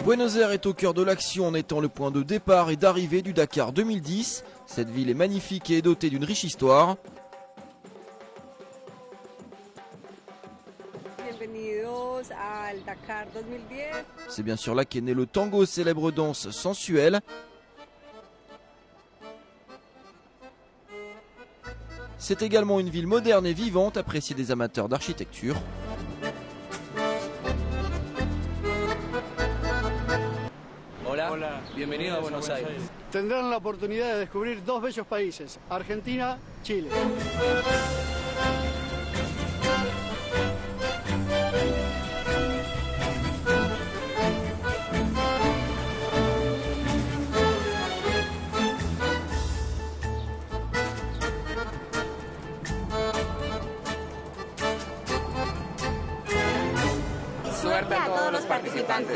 Buenos Aires est au cœur de l'action en étant le point de départ et d'arrivée du Dakar 2010. Cette ville est magnifique et est dotée d'une riche histoire. C'est bien sûr là qu'est né le tango, célèbre danse sensuelle. C'est également une ville moderne et vivante, appréciée des amateurs d'architecture. Hola, bienvenido a Buenos Aires. Tendrán la oportunidad de descubrir dos bellos países, Argentina, Chile. Suerte a todos los participantes.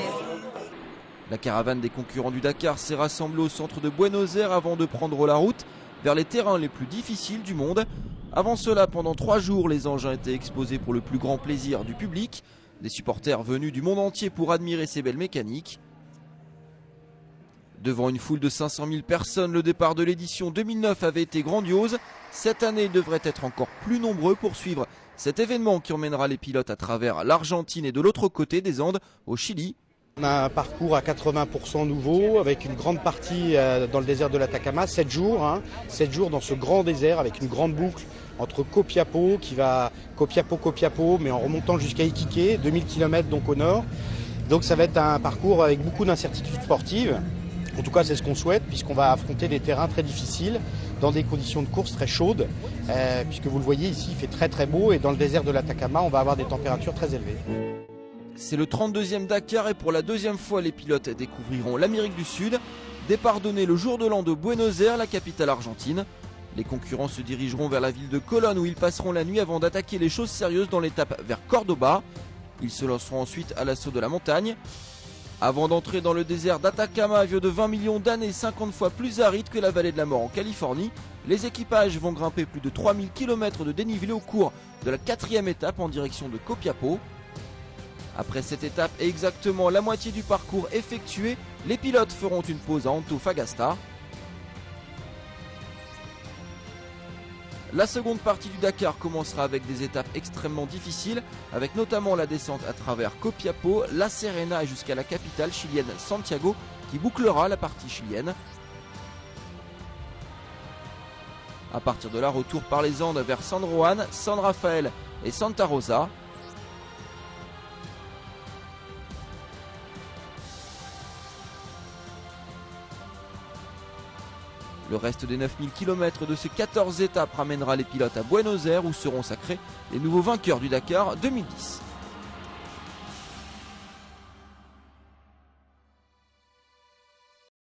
La caravane des concurrents du Dakar s'est rassemblée au centre de Buenos Aires avant de prendre la route vers les terrains les plus difficiles du monde. Avant cela, pendant 3 jours, les engins étaient exposés pour le plus grand plaisir du public. Des supporters venus du monde entier pour admirer ces belles mécaniques. Devant une foule de 500 000 personnes, le départ de l'édition 2009 avait été grandiose. Cette année, ils devraient être encore plus nombreux pour suivre cet événement qui emmènera les pilotes à travers l'Argentine et de l'autre côté des Andes, au Chili. On a un parcours à 80% nouveau, avec une grande partie dans le désert de l'Atacama, 7 jours, 7 jours dans ce grand désert avec une grande boucle entre Copiapó, qui va Copiapó, mais en remontant jusqu'à Iquique, 2000 km donc au nord. Donc ça va être un parcours avec beaucoup d'incertitudes sportives. En tout cas, c'est ce qu'on souhaite, puisqu'on va affronter des terrains très difficiles, dans des conditions de course très chaudes, puisque vous le voyez ici, il fait très très beau, et dans le désert de l'Atacama, on va avoir des températures très élevées. C'est le 32e Dakar et pour la 2e fois, les pilotes découvriront l'Amérique du Sud. Départ donné le jour de l'an de Buenos Aires, la capitale argentine. Les concurrents se dirigeront vers la ville de Colón où ils passeront la nuit avant d'attaquer les choses sérieuses dans l'étape vers Cordoba. Ils se lanceront ensuite à l'assaut de la montagne. Avant d'entrer dans le désert d'Atacama, vieux de 20 millions d'années, 50 fois plus aride que la vallée de la mort en Californie, les équipages vont grimper plus de 3000 km de dénivelé au cours de la 4e étape en direction de Copiapó. Après cette étape et exactement la moitié du parcours effectué, les pilotes feront une pause à Antofagasta. La seconde partie du Dakar commencera avec des étapes extrêmement difficiles, avec notamment la descente à travers Copiapó, La Serena et jusqu'à la capitale chilienne Santiago, qui bouclera la partie chilienne. À partir de là, retour par les Andes vers San Juan, San Rafael et Santa Rosa. Le reste des 9000 km de ces 14 étapes ramènera les pilotes à Buenos Aires où seront sacrés les nouveaux vainqueurs du Dakar 2010.